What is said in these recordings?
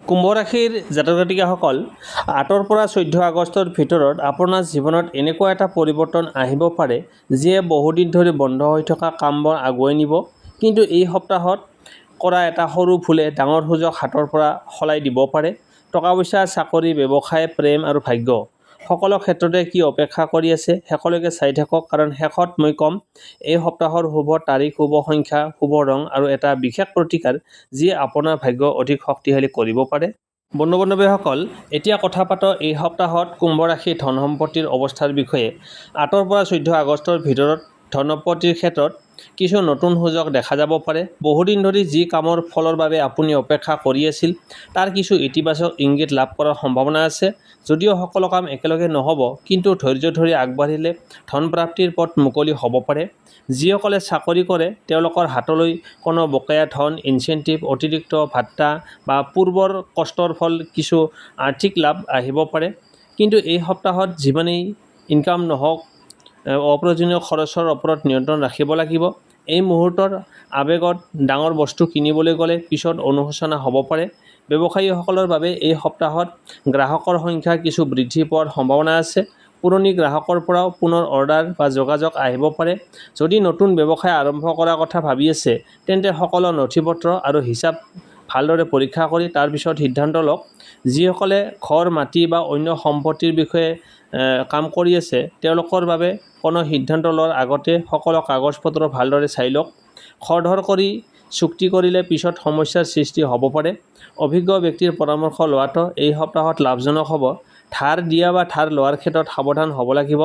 কুম্ভ ৰাশিৰ জাতক জাতিকাসকল 8ৰ পৰা 14 আগষ্টৰ ভিতৰত আপোনাৰ জীৱনত এনেকুৱা এটা পৰিৱৰ্তন আহিব পাৰে যিয়ে বহুদিন ধৰি বন্ধ হৈ থকা কামবোৰ আগুৱাই নিব। কিন্তু এই সপ্তাহত কৰা এটা সৰু ভুলে ডাঙৰ সুযোগ হাতৰ পৰা সলাই দিব পাৰে। টকা পইচা, চাকৰি, ব্যৱসায়, প্ৰেম আৰু ভাগ্য সকলো ক্ষেত্ৰতে কি অপেক্ষা কৰি আছে শেষলৈকে চাই থাকক, কাৰণ শেষত মই ক'ম এই সপ্তাহৰ শুভ তাৰিখ, শুভ সংখ্যা, শুভ ৰং আৰু এটা বিশেষ প্ৰতিকাৰ যিয়ে আপোনাৰ ভাগ্য অধিক শক্তিশালী কৰিব পাৰে। বন্ধু বান্ধৱীসকল, এতিয়া কথা পাতোঁ এই সপ্তাহত কুম্ভ ৰাশিৰ ধন সম্পত্তিৰ অৱস্থাৰ বিষয়ে। 8ৰ পৰা 14 আগষ্টৰ ভিতৰত ধন সম্পত্তিৰ ক্ষেত্ৰত কিছু নতুন সুযোগ দেখা যাব পাৰে। বহুদিন ধৰি যি কামৰ ফলৰ বাবে আপুনি অপেক্ষা কৰি আছিল তাৰ কিছু ইতিবাচক ইংগিত লাভ কৰাৰ সম্ভাৱনা আছে। যদিও সকলো কাম একেলগে নহ'ব, কিন্তু ধৈৰ্য ধৰি আগবাঢ়িলে ধন প্ৰাপ্তিৰ পথ মুকলি হ'ব পাৰে। যিসকলে চাকৰি কৰে তেওঁলোকৰ হাতলৈ কোনো বকেয়া ধন, ইনচেণ্টিভ, অতিৰিক্ত ভাত্তা বা পূৰ্বৰ কষ্টৰ ফল কিছু আৰ্থিক লাভ আহিব পাৰে। কিন্তু এই সপ্তাহত যিমানেই ইনকাম নহওক, অপ্ৰয়োজনীয় খৰচৰ ওপৰত নিয়ন্ত্ৰণ ৰাখিব লাগিব। এই মুহূৰ্তৰ আৱেগত ডাঙৰ বস্তু কিনিবলৈ গ'লে পিছত অনুশোচনা হ'ব পাৰে। ব্যৱসায়ীসকলৰ বাবে এই সপ্তাহত গ্ৰাহকৰ সংখ্যা কিছু বৃদ্ধি পোৱাৰ সম্ভাৱনা আছে। পুৰণি গ্ৰাহকৰ পৰাও পুনৰ অৰ্ডাৰ বা যোগাযোগ আহিব পাৰে। যদি নতুন ব্যৱসায় আৰম্ভ কৰাৰ কথা ভাবি আছে তেন্তে সকলো নথিপত্ৰ আৰু হিচাপ ভালদৰে পৰীক্ষা কৰি তাৰ পিছত সিদ্ধান্ত লওক। যিসকলে ঘৰ, মাটি বা অন্য সম্পত্তিৰ বিষয়ে কাম কৰি আছে তেওঁলোকৰ বাবে কোনো সিদ্ধান্ত লোৱাৰ আগতে সকলো কাগজ পত্ৰ ভালদৰে চাই লওক। খৰধৰ কৰি চুক্তি কৰিলে পিছত সমস্যাৰ সৃষ্টি হ'ব পাৰে। অভিজ্ঞ ব্যক্তিৰ পৰামৰ্শ লোৱাটো এই সপ্তাহত লাভজনক হ'ব। ধাৰ দিয়া বা ধাৰ লোৱাৰ ক্ষেত্ৰত সাৱধান হ'ব লাগিব।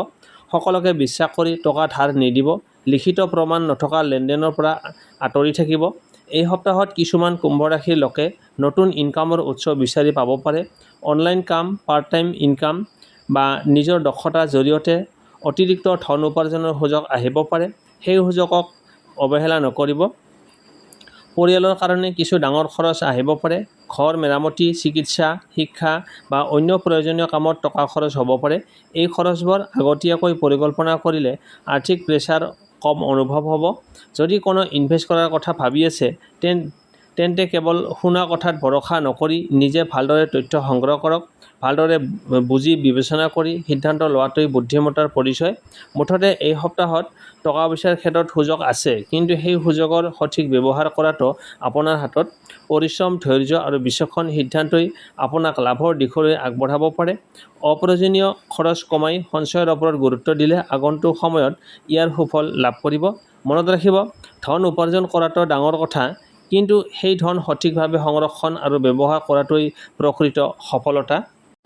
সকলোকে বিশ্বাস কৰি টকা ধাৰ নিদিব। লিখিত প্ৰমাণ নথকা লেনদেনৰ পৰা আঁতৰি থাকিব। এই সপ্তাহত কিছুমান কুম্ভ ৰাশিৰ লোকে নতুন ইনকামৰ উৎস বিচাৰি পাব পাৰে। অনলাইন কাম, পাৰ্ট টাইম ইনকাম বা নিজৰ দক্ষতাৰ জৰিয়তে অতিৰিক্ত ধন উপাৰ্জনৰ সুযোগ আহিব পাৰে। সেই সুযোগক অৱহেলা নকৰিব। পৰিয়ালৰ কাৰণে কিছু ডাঙৰ খৰচ আহিব পাৰে। ঘৰ মেৰামতি, চিকিৎসা, শিক্ষা বা অন্য প্ৰয়োজনীয় কামত টকা খৰচ হ'ব পাৰে। এই খৰচবোৰ আগতীয়াকৈ পৰিকল্পনা কৰিলে আৰ্থিক প্ৰেছাৰ কম অনুভৱ হ'ব। যদি কোনো ইনভেষ্ট কৰাৰ কথা ভাবি আছে তেন্তে কেৱল শুনা কথাত ভৰসা নকৰি নিজে ভালদৰে তথ্য সংগ্ৰহ কৰক। ভালদৰে বুজি বিবেচনা কৰি সিদ্ধান্ত লোৱাটোৱেই বুদ্ধিমত্তাৰ পৰিচয়। মুঠতে এই সপ্তাহত টকা পইচাৰ ক্ষেত্ৰত সুযোগ আছে, কিন্তু সেই সুযোগৰ সঠিক ব্যৱহাৰ কৰাটো আপোনাৰ হাতত। পৰিশ্ৰম, ধৈৰ্য আৰু বিচক্ষণ সিদ্ধান্তই আপোনাক লাভৰ দিশলৈ আগবঢ়াব পাৰে। অপ্ৰয়োজনীয় খৰচ কমাই সঞ্চয়ৰ ওপৰত গুৰুত্ব দিলে আগন্তুক সময়ত ইয়াৰ সুফল লাভ কৰিব। মনত ৰাখিব, ধন উপাৰ্জন কৰাটো ডাঙৰ কথা, কিন্তু সেই ধন সঠিকভাৱে সংৰক্ষণ আৰু ব্যৱহাৰ কৰাটোৱেই প্ৰকৃত সফলতা।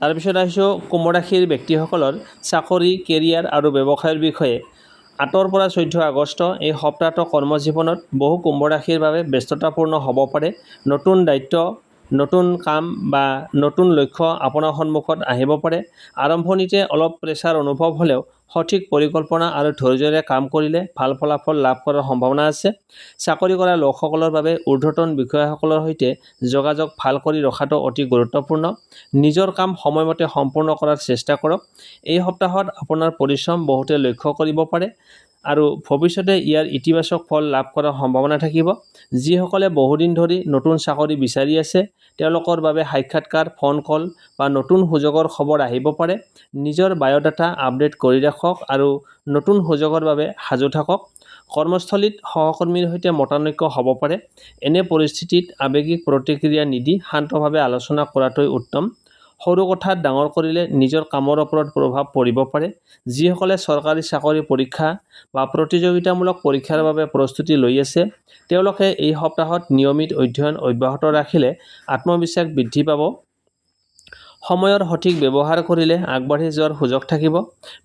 তাৰপিছত আহিছোঁ কুম্ভ ৰাশিৰ ব্যক্তিসকলৰ চাকৰি, কেৰিয়াৰ আৰু ব্যৱসায়ৰ বিষয়ে। 8ৰ পৰা 14 আগষ্ট এই সপ্তাহটো কৰ্মজীৱনত বহু কুম্ভ ৰাশিৰ বাবে ব্যস্ততাপূৰ্ণ হ'ব পাৰে। নতুন দায়িত্ব, নতুন কাম বা নতুন লক্ষ্য আপোনাৰ সন্মুখত আহিব পাৰে। আৰম্ভণিতে অলপ প্ৰেছাৰ অনুভৱ হ'লেও সঠিক পৰিকল্পনা আৰু ধৈৰ্য্যৰে কাম কৰিলে ভাল ফলাফল লাভ কৰাৰ সম্ভাৱনা আছে। চাকৰি কৰা লোকসকলৰ বাবে ঊৰ্ধ্বতন বিষয়াসকলৰ সৈতে যোগাযোগ ভাল কৰি ৰখাটো অতি গুৰুত্বপূৰ্ণ। নিজৰ কাম সময়মতে সম্পূৰ্ণ কৰাৰ চেষ্টা কৰক। এই সপ্তাহত আপোনাৰ পৰিশ্ৰম বহুতে লক্ষ্য কৰিব পাৰে আৰু ভৱিষ্যতে ইয়াৰ ইতিবাচক ফল লাভ কৰাৰ সম্ভাৱনা থাকিব। যিসকলে বহুদিন ধৰি নতুন চাকৰি বিচাৰি আছে তেওঁলোকৰ বাবে সাক্ষাৎকাৰ, ফোন কল বা নতুন সুযোগৰ খবৰ আহিব পাৰে। নিজৰ বায়োডাটা আপডেট কৰি ৰাখক আৰু নতুন সুযোগৰ বাবে সাজু থাকক। কৰ্মস্থলীত সহকৰ্মীৰ সৈতে মতানৈক্য হ'ব পাৰে। এনে পৰিস্থিতিত আৱেগিক প্ৰতিক্ৰিয়া নিদি শান্তভাৱে আলোচনা কৰাটোৱেই উত্তম। সৰু কথাত ডাঙৰ কৰিলে নিজৰ কামৰ ওপৰত প্ৰভাৱ পৰিব পাৰে। যিসকলে চৰকাৰী চাকৰি পৰীক্ষা বা প্ৰতিযোগিতামূলক পৰীক্ষাৰ বাবে প্ৰস্তুতি লৈ আছে তেওঁলোকে এই সপ্তাহত নিয়মিত অধ্যয়ন অব্যাহত ৰাখিলে আত্মবিশ্বাস বৃদ্ধি পাব। সময়ৰ সঠিক ব্যৱহাৰ কৰিলে আগবাঢ়ি যোৱাৰ সুযোগ থাকিব।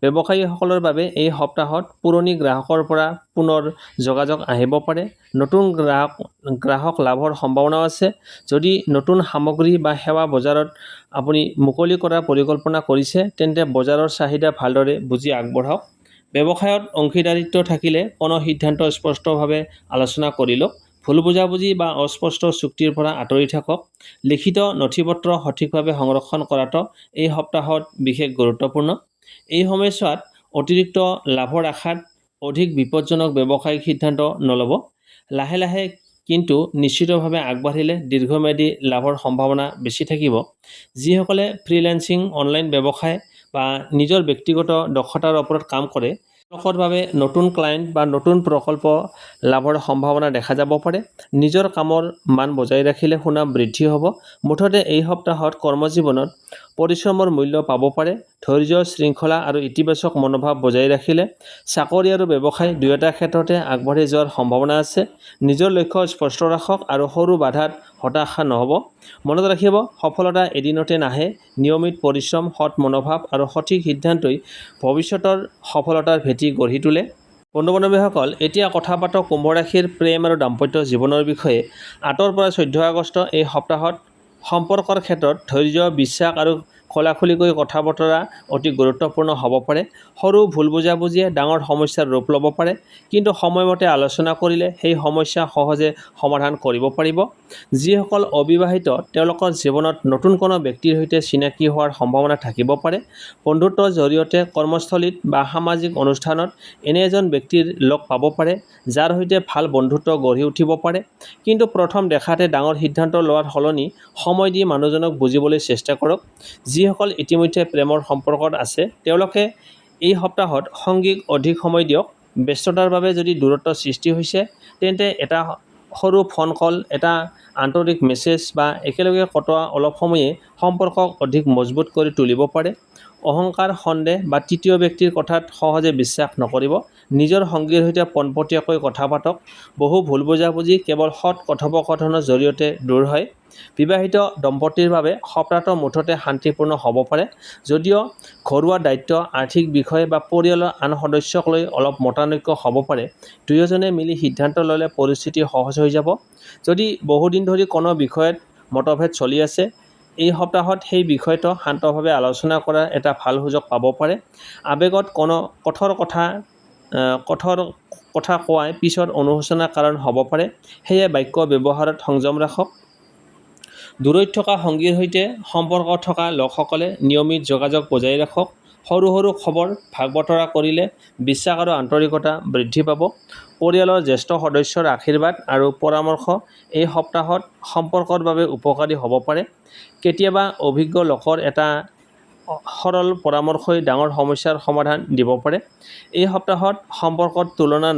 ব্যৱসায়ীসকলৰ বাবে এই সপ্তাহত পুৰণি গ্ৰাহকৰ পৰা পুনৰ যোগাযোগ আহিব পাৰে। নতুন গ্ৰাহক লাভৰ সম্ভাৱনাও আছে। যদি নতুন সামগ্ৰী বা সেৱা বজাৰত আপুনি মুকলি কৰাৰ পৰিকল্পনা কৰিছে তেন্তে বজাৰৰ চাহিদা ভালদৰে বুজি আগবঢ়াওক। ব্যৱসায়ত অংশীদাৰিত্ব থাকিলে কোনো সিদ্ধান্ত স্পষ্টভাৱে আলোচনা কৰি লওক। ভুল বুজাবুজি বা অস্পষ্ট চুক্তিৰ পৰা আঁতৰি থাকক। লিখিত নথিপত্ৰ সঠিকভাৱে সংৰক্ষণ কৰাটো এই সপ্তাহত বিশেষ গুৰুত্বপূৰ্ণ। এই সময়ছোৱাত অতিৰিক্ত লাভৰ আশাত অধিক বিপদজনক ব্যৱসায়িক সিদ্ধান্ত নল'ব। লাহে লাহে কিন্তু নিশ্চিতভাৱে আগবাঢ়িলে দীৰ্ঘম্যাদী লাভৰ সম্ভাৱনা বেছি থাকিব। যিসকলে ফ্ৰিলেন্সিং, অনলাইন ব্যৱসায় বা নিজৰ ব্যক্তিগত দক্ষতাৰ ওপৰত কাম কৰে, তেওঁলোকৰ বাবে নতুন ক্লায়েণ্ট বা নতুন প্ৰকল্প লাভৰ সম্ভাৱনা দেখা যাব পাৰে। নিজৰ কামৰ মান বজাই ৰাখিলে সুনাম বৃদ্ধি হ'ব। মুঠতে এই সপ্তাহত কৰ্মজীৱনত পৰিশ্ৰমৰ মূল্য পাব পাৰে। ধৈৰ্য, শৃংখলা আৰু ইতিবাচক মনোভাৱ বজাই ৰাখিলে চাকৰি আৰু ব্যৱসায় দুয়োটা ক্ষেত্ৰতে আগবাঢ়ি যোৱাৰ সম্ভাৱনা আছে। নিজৰ লক্ষ্য স্পষ্ট ৰাখক আৰু সৰু বাধাত হতাশ নহ'ব। মনত ৰাখিব, সফলতা এদিনতে নাহে। নিয়মিত পৰিশ্ৰম, সৎ মনোভাৱ আৰু সঠিক সিদ্ধান্তই ভৱিষ্যতৰ সফলতাৰ ভেটি গঢ়ি তোলে। বন্ধু-বান্ধৱীসকল, এতিয়া কথা পাতক কুম্ভ ৰাশিৰ প্ৰেম আৰু দাম্পত্য জীৱনৰ বিষয়ে। 8 পৰা 14 আগষ্ট এই সপ্তাহত সম্পৰ্কৰ ক্ষেত্ৰত ধৈৰ্য, বিশ্বাস আৰু খোলাখুলিকৈ কথা-বতৰা অতি গুৰুত্বপূৰ্ণ হ'ব পাৰে। সৰু ভুল বুজাবুজিয়ে ডাঙৰ সমস্যাৰ ৰূপ ল'ব পাৰে, কিন্তু সময়মতে আলোচনা কৰিলে সেই সমস্যা সহজে সমাধান কৰিব পাৰিব। যিসকল অবিবাহিত, তেওঁলোকৰ জীৱনত নতুন কোনো ব্যক্তিৰ সৈতে চিনাকি হোৱাৰ সম্ভাৱনা থাকিব পাৰে। বন্ধুত্বৰ জৰিয়তে কৰ্মস্থলীত বা সামাজিক অনুষ্ঠানত এনে এজন ব্যক্তিৰ লগ পাব পাৰে, যাৰ সৈতে ভাল বন্ধুত্ব গঢ়ি উঠিব পাৰে। কিন্তু প্ৰথম দেখাতে ডাঙৰ সিদ্ধান্ত লোৱাৰ সলনি সময় দি মানুহজনক বুজিবলৈ চেষ্টা কৰক। যিসকল ইতিমধ্যে প্ৰেমৰ সম্পৰ্কত আছে, তেওঁলোকে এই সপ্তাহত সংগীক অধিক সময় দিয়ক। ব্যস্ততাৰ বাবে যদি দূৰত্ব সৃষ্টি হৈছে, তেন্তে এটা সৰু ফোন কল, এটা আন্তৰিক মেছেজ বা একেলগে কটোৱা অলপ সময়ে সম্পৰ্কক অধিক মজবুত কৰি তুলিব পাৰে। অহংকাৰ, সন্দেহ বা তৃতীয় ব্যক্তিৰ কথাত সহজে বিশ্বাস নকৰিব। নিজৰ সংগীৰ সৈতে পোনপটীয়াকৈ কথা পাতক। বহু ভুল বুজাবুজি কেৱল সৎ কথোপকথনৰ জৰিয়তে দূৰ হয়। বিবাহিত দম্পতীৰ বাবে সপ্তাহটো মুঠতে শান্তিপূৰ্ণ হ'ব পাৰে। যদিও ঘৰুৱা দায়িত্ব, আৰ্থিক বিষয় বা পৰিয়ালৰ আন সদস্যক লৈ অলপ মতানৈক্য হ'ব পাৰে, দুয়োজনে মিলি সিদ্ধান্ত ল'লে পৰিস্থিতি সহজ হৈ যাব। যদি বহুদিন ধৰি কোনো বিষয়ত মতভেদ চলি আছে, এই সপ্তাহত সেই বিষয়টো শান্তভাৱে আলোচনা কৰাৰ এটা ভাল সুযোগ পাব পাৰে। আৱেগত কোনো কঠোৰ কথা কোৱাই পিছত অনুশোচনাৰ কাৰণ হ'ব পাৰে। সেয়ে বাক্য ব্যৱহাৰত সংযম ৰাখক। দূৰৈত থকা সংগীৰ সৈতে সম্পৰ্ক থকা লোকসকলে নিয়মিত যোগাযোগ বজাই ৰাখক। সৰু সৰু খবৰ ভাগ-বতৰা কৰিলে বিশ্বাস আৰু আন্তৰিকতা বৃদ্ধি পাব। পৰিয়ালৰ জ্যেষ্ঠ সদস্যৰ আশীৰ্বাদ আৰু পৰামৰ্শ এই সপ্তাহত সম্পৰ্কৰ বাবে উপকাৰী হ'ব পাৰে। কেতিয়াবা অভিজ্ঞ লোকৰ এটা সৰল পৰামৰ্শই ডাঙৰ সমস্যাৰ সমাধান দিব পাৰে। এই সপ্তাহত সম্পৰ্কত তুলনা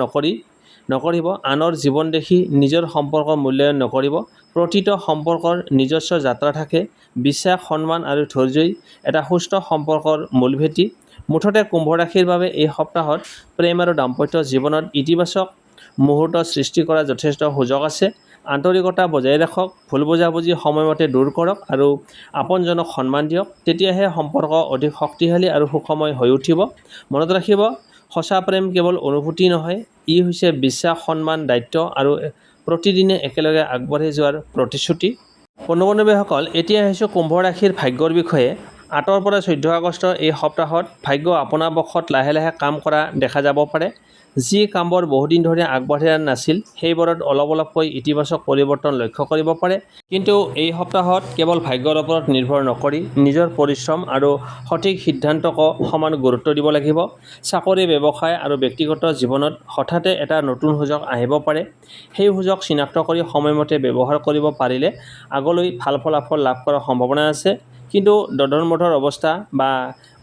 নকৰিব। আনৰ জীৱন দেখি নিজৰ সম্পৰ্ক মূল্যায়ন নকৰিব। প্ৰতিটো সম্পৰ্কৰ নিজস্ব যাত্ৰা থাকে। বিশ্বাস, সন্মান আৰু ধৈৰ্যই এটা সুস্থ সম্পৰ্কৰ মূল ভেটি। মুঠতে কুম্ভ ৰাশিৰ বাবে এই সপ্তাহত প্ৰেম আৰু দাম্পত্য জীৱনত ইতিবাচক মুহূৰ্ত সৃষ্টি কৰাৰ যথেষ্ট সুযোগ আছে। আন্তৰিকতা বজাই ৰাখক, ভুল বুজাবুজি সময়মতে দূৰ কৰক আৰু আপোনজনক সন্মান দিয়ক। তেতিয়াহে সম্পৰ্ক অধিক শক্তিশালী আৰু সুখময় হৈ উঠিব। মনত ৰাখিব, সঁচা প্ৰেম কেৱল অনুভূতি নহয়, ই হৈছে বিশ্বাস, সন্মান, দায়িত্ব আৰু প্ৰতিদিনে একেলগে আগবাঢ়ি যোৱাৰ প্ৰতিশ্ৰুতি। বন্ধু-বান্ধৱীসকল, এতিয়া আহিছোঁ কুম্ভ ৰাশিৰ ভাগ্যৰ বিষয়ে। 8 পৰা 14 আগষ্ট এই সপ্তাহত ভাগ্য আপোনাৰ পক্ষত লাহে লাহে কাম কৰা দেখা যাব পাৰে। যি কামবোৰ বহুদিন ধৰি আগবাঢ়ি নাছিল, সেইবোৰত অলপ অলপকৈ ইতিবাচক পৰিৱৰ্তন লক্ষ্য কৰিব পাৰে। কিন্তু এই সপ্তাহত কেৱল ভাগ্যৰ ওপৰত নিৰ্ভৰ নকৰি নিজৰ পৰিশ্ৰম আৰু সঠিক সিদ্ধান্তকো সমান গুৰুত্ব দিব লাগিব। চাকৰি, ব্যৱসায় আৰু ব্যক্তিগত জীৱনত হঠাতে এটা নতুন সুযোগ আহিব পাৰে। সেই সুযোগ চিনাক্ত কৰি সময়মতে ব্যৱহাৰ কৰিব পাৰিলে আগলৈ ভাল ফলাফল লাভ কৰাৰ সম্ভাৱনা আছে। কিন্তু দধৰ-মধৰ অৱস্থা বা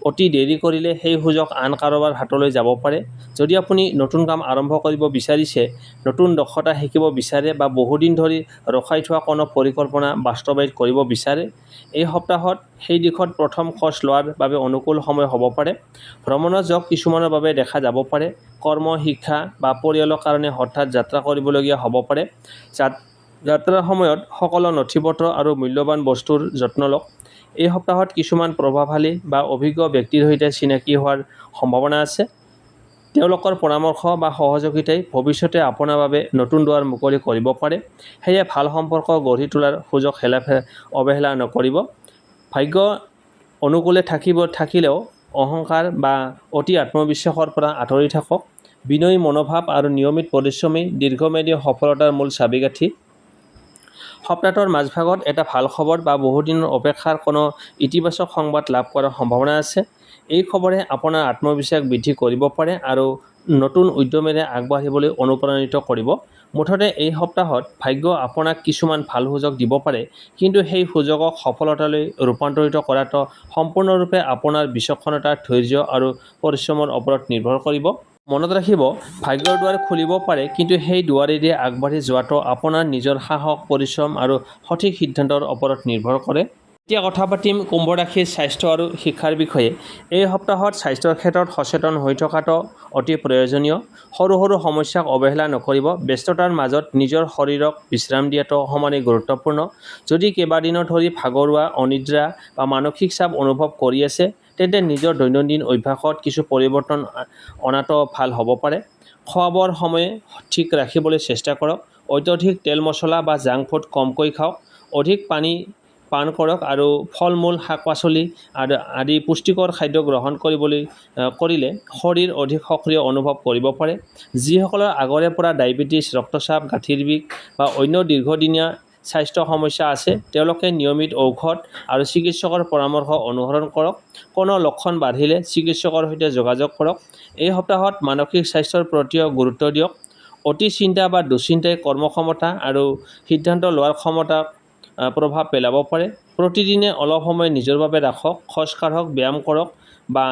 অতি দেৰি কৰিলে সেই সুযোগ আন কাৰোবাৰ হাতলৈ যাব পাৰে। যদি আপুনি নতুন কাম আৰম্ভ কৰিব বিচাৰিছে, নতুন দক্ষতা শিকিব বিচাৰে বা বহুদিন ধৰি ৰখাই থোৱা কোনো পৰিকল্পনা বাস্তৱায়িত কৰিব বিচাৰে, এই সপ্তাহত সেই দিশত প্ৰথম খোজ লোৱাৰ বাবে অনুকূল সময় হ'ব পাৰে। ভ্ৰমণৰ যোগ কিছুমানৰ বাবে দেখা যাব পাৰে। কৰ্ম, শিক্ষা বা পৰিয়ালৰ কাৰণে হঠাৎ যাত্ৰা কৰিবলগীয়া হ'ব পাৰে। যাত্ৰাৰ সময়ত সকলো নথিপত্ৰ আৰু মূল্যৱান বস্তুৰ যত্ন লওক। এই সপ্তাহত কিছুমান প্ৰভাৱশালী বা অভিজ্ঞ ব্যক্তিৰ সৈতে চিনাকি হোৱাৰ সম্ভাৱনা আছে। তেওঁলোকৰ পৰামৰ্শ বা সহযোগিতাই ভৱিষ্যতে আপোনাৰ বাবে নতুন দুৱাৰ মুকলি কৰিব পাৰে। সেয়ে ভাল সম্পৰ্ক গঢ়ি তোলাৰ সুযোগ অৱহেলা নকৰিব। ভাগ্য অনুকূলে থাকিলেও অহংকাৰ বা অতি আত্মবিশ্বাসৰ পৰা আঁতৰি থাকক। বিনয়ী মনোভাৱ আৰু নিয়মিত পৰিশ্ৰমেই দীৰ্ঘম্যাদী সফলতাৰ মূল চাবিকাঠি। সপ্তাহটোৰ মাজভাগত এটা ভাল খবৰ বা বহুদিনৰ অপেক্ষাৰ কোনো ইতিবাচক সংবাদ লাভ কৰাৰ সম্ভাৱনা আছে। এই খবৰে আপোনাৰ আত্মবিশ্বাস বৃদ্ধি কৰিব পাৰে আৰু নতুন উদ্যমেৰে আগবাঢ়িবলৈ অনুপ্ৰাণিত কৰিব। মুঠতে এই সপ্তাহত ভাগ্য আপোনাক কিছুমান ভাল সুযোগ দিব পাৰে, কিন্তু সেই সুযোগক সফলতালৈ ৰূপান্তৰিত কৰাটো সম্পূৰ্ণৰূপে আপোনাৰ বিচক্ষণতা, ধৈৰ্য আৰু পৰিশ্ৰমৰ ওপৰত নিৰ্ভৰ কৰিব। মনত ৰাখিব, ভাগ্যৰ দুৱাৰ খুলিব পাৰে, কিন্তু সেই দুৱাৰেদি আগবাঢ়ি যোৱাটো আপোনাৰ নিজৰ সাহস, পৰিশ্ৰম আৰু সঠিক সিদ্ধান্তৰ ওপৰত নিৰ্ভৰ কৰে। এতিয়া কথা পাতিম কুম্ভ ৰাশিৰ স্বাস্থ্য আৰু শিক্ষাৰ বিষয়ে। এই সপ্তাহত স্বাস্থ্যৰ ক্ষেত্ৰত সচেতন হৈ থকাটো অতি প্ৰয়োজনীয়। সৰু সৰু সমস্যাক অৱহেলা নকৰিব। ব্যস্ততাৰ মাজত নিজৰ শৰীৰক বিশ্ৰাম দিয়াটো সমানেই গুৰুত্বপূৰ্ণ। যদি কেইবাদিনো ধৰি ভাগৰুৱা, অনিদ্ৰা বা মানসিক চাপ অনুভৱ কৰি আছে, তেন্তে নিজৰ দৈনন্দিন অভ্যাসত কিছু পৰিৱৰ্তন অনাটো ভাল হ'ব পাৰে। খোৱা বোৱাৰ সময় ঠিক ৰাখিবলৈ চেষ্টা কৰক। অত্যধিক তেল মছলা বা জাংক ফুড কমকৈ খাওক। অধিক পানী পান কৰক আৰু ফল-মূল, শাক-পাচলি আদি পুষ্টিকৰ খাদ্য গ্ৰহণ কৰিলে শৰীৰ অধিক সক্ৰিয় অনুভৱ কৰিব পাৰে। যিসকলৰ আগৰে পৰা ডায়েবেটিছ, ৰক্তচাপ, গাঁঠিৰ বিষ বা অন্য দীৰ্ঘদিনীয়া স্বাস্থ্য সমস্যা আছে, তেওঁলোকে নিয়মিত ঔষধ আৰু চিকিৎসকৰ পৰামৰ্শ অনুসৰণ কৰক। কোনো লক্ষণ বাঢ়িলে চিকিৎসকৰ সৈতে যোগাযোগ কৰক। এই সপ্তাহত মানসিক স্বাস্থ্যৰ প্ৰতিও গুৰুত্ব দিয়ক। অতি চিন্তা বা দুশ্চিন্তাই কৰ্মক্ষমতা আৰু সিদ্ধান্ত লোৱাৰ ক্ষমতাক প্ৰভাৱ পেলাব পাৰে। প্ৰতিদিনে অলপ সময় নিজৰ বাবে ৰাখক। খোজ কাঢ়ক, ব্যায়াম কৰক বা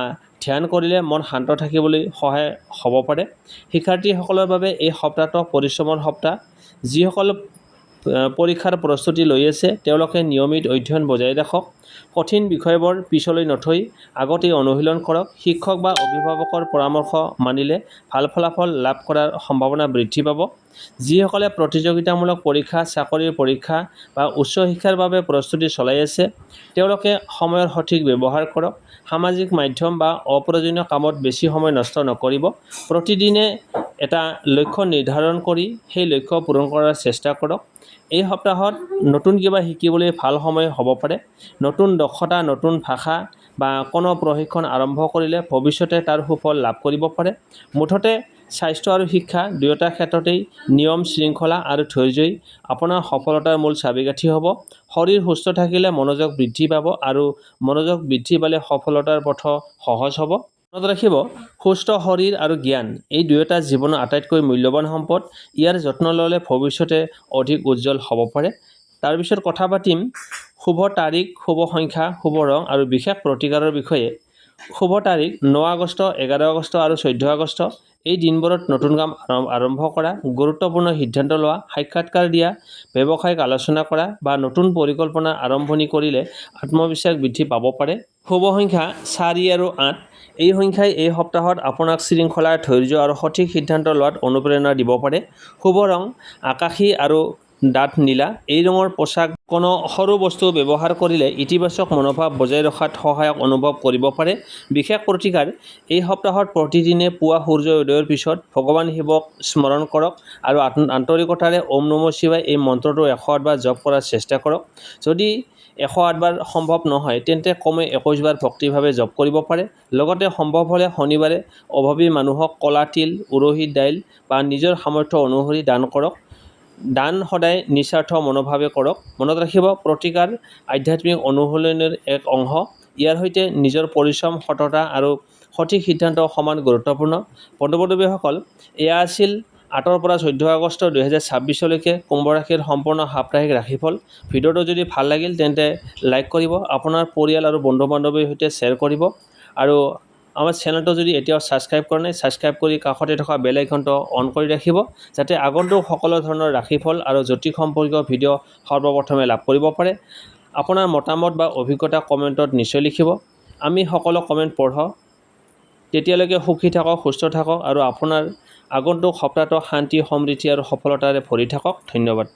ধ্যান কৰিলে মন শান্ত থাকিবলৈ সহায় হ'ব পাৰে। শিক্ষাৰ্থীসকলৰ বাবে এই সপ্তাহটো পৰিশ্ৰমৰ সপ্তাহ। যিসকল পৰীক্ষাৰ প্ৰস্তুতি লৈ আছে, তেওঁলোকে নিয়মিত অধ্যয়ন বজাই ৰাখক। কঠিন বিষয়বোৰ পিছলৈ নথৈ আগতেই অনুশীলন কৰক। শিক্ষক বা অভিভাৱকৰ পৰামৰ্শ মানিলে ভাল ফলাফল লাভ কৰাৰ সম্ভাৱনা বৃদ্ধি পাব। যিসকলে প্ৰতিযোগিতামূলক পৰীক্ষা, চাকৰিৰ পৰীক্ষা বা উচ্চ শিক্ষাৰ বাবে প্ৰস্তুতি চলাই আছে, তেওঁলোকে সময়ৰ সঠিক ব্যৱহাৰ কৰক। সামাজিক মাধ্যম বা অপ্ৰয়োজনীয় কামত বেছি সময় নষ্ট নকৰিব। প্ৰতিদিনে এটা লক্ষ্য নিৰ্ধাৰণ কৰি সেই লক্ষ্য পূৰণ কৰাৰ চেষ্টা কৰক। এই সপ্তাহত নতুন কিবা শিকিবলৈ ভাল সময় হ'ব পাৰে। নতুন দক্ষতা, নতুন ভাষা বা কোনো প্ৰশিক্ষণ আৰম্ভ কৰিলে ভৱিষ্যতে তাৰ সুফল লাভ কৰিব পাৰে। মুঠতে স্বাস্থ্য আৰু শিক্ষা দুয়োটা ক্ষেত্ৰতেই নিয়ম, শৃংখলা আৰু ধৈৰ্যই আপোনাৰ সফলতাৰ মূল চাবিকাঠি হ'ব। শৰীৰ সুস্থ থাকিলে মনোযোগ বৃদ্ধি পাব আৰু মনোযোগ বৃদ্ধি পালে সফলতাৰ পথ সহজ হ'ব। মনত ৰাখিব, সুস্থ শৰীৰ আৰু জ্ঞান এই দুয়োটা জীৱনৰ আটাইতকৈ মূল্যৱান সম্পদ। ইয়াৰ যত্ন ল'লে ভৱিষ্যতে অধিক উজ্জ্বল হ'ব পাৰে। তাৰপিছত কথা পাতিম শুভ তাৰিখ, শুভ সংখ্যা, শুভ ৰং আৰু বিশেষ প্ৰতিকাৰৰ বিষয়ে। শুভ তাৰিখ 9 আগষ্ট, 11 আগষ্ট আৰু 14 আগষ্ট। এই দিনবোৰত নতুন কাম আৰম্ভ কৰা, গুৰুত্বপূৰ্ণ সিদ্ধান্ত লোৱা, সাক্ষাৎকাৰ দিয়া, ব্যৱসায়িক আলোচনা কৰা বা নতুন পৰিকল্পনা আৰম্ভণি কৰিলে আত্মবিশ্বাস বৃদ্ধি পাব পাৰে। শুভ সংখ্যা 4 আৰু 8। এই সংখ্যাই এই সপ্তাহত আপোনাক শৃংখলা, ধৈৰ্য আৰু সঠিক সিদ্ধান্ত লোৱাত অনুপ্ৰেৰণা দিব পাৰে। শুভ ৰং আকাশী আৰু ডাঠ নীলা। এই ৰঙৰ পোচাক কোনো সৰু বস্তু ব্যৱহাৰ কৰিলে ইতিবাচক মনোভাৱ বজাই ৰখাত সহায়ক অনুভৱ কৰিব পাৰে। বিশেষ প্ৰতিকাৰ, এই সপ্তাহত প্ৰতিদিনে পুৱা সূৰ্য উদয়ৰ পিছত ভগৱান শিৱক স্মৰণ কৰক আৰু আন্তৰিকতাৰে ওম নমঃ শিৱায় এই মন্ত্ৰটো 108 বাৰ জপ কৰাৰ চেষ্টা কৰক। যদি 108 বাৰ সম্ভৱ নহয়, তেন্তে কমে 21 বাৰ ভক্তিভাৱে জপ কৰিব পাৰে। লগতে সম্ভৱ হ'লে শনিবাৰে অভাৱী মানুহক ক'লা তিল, উৰহীৰ দাইল বা নিজৰ সামৰ্থ্য অনুসৰি দান কৰক। দান সদায় নিস্বাৰ্থ মনোভাৱে কৰক। মনত ৰাখিব, প্ৰতিকাৰ আধ্যাত্মিক অনুশীলনৰ এক অংশ। ইয়াৰ সৈতে নিজৰ পৰিশ্ৰম, সততা আৰু সঠিক সিদ্ধান্ত সমান গুৰুত্বপূৰ্ণ। বন্ধু-বান্ধৱীসকল, এয়া আছিল 8 পৰা 14 আগষ্ট 2026 কুম্ভ ৰাশিৰ সম্পূৰ্ণ সাপ্তাহিক ৰাশিফল। ভিডিঅ'টো যদি ভাল লাগিল তেন্তে লাইক কৰিব, আপোনাৰ পৰিয়াল আৰু বন্ধু-বান্ধৱীৰ সৈতে শ্বেয়াৰ কৰিব আৰু আমাৰ চেনেলটো যদি এতিয়াও ছাবস্ক্ৰাইব কৰা নাই, ছাবস্ক্ৰাইব কৰি কাষতে থকা বেল আইকনটো অন কৰি ৰাখিব, যাতে আগন্তুক সকলো ধৰণৰ ৰাশিফল আৰু জ্যোতিষ সম্পৰ্কীয় ভিডিঅ' সৰ্বপ্ৰথমে লাভ কৰিব পাৰে। আপোনাৰ মতামত বা অভিজ্ঞতা কমেণ্টত নিশ্চয় লিখিব। আমি সকলো কমেণ্ট পঢ়োঁ। তেতিয়ালৈকে সুখী থাকক, সুস্থ থাকক আৰু আপোনাৰ আগন্তুক সপ্তাহটো শান্তি, সমৃদ্ধি আৰু সফলতাৰে ভৰি থাকক। ধন্যবাদ।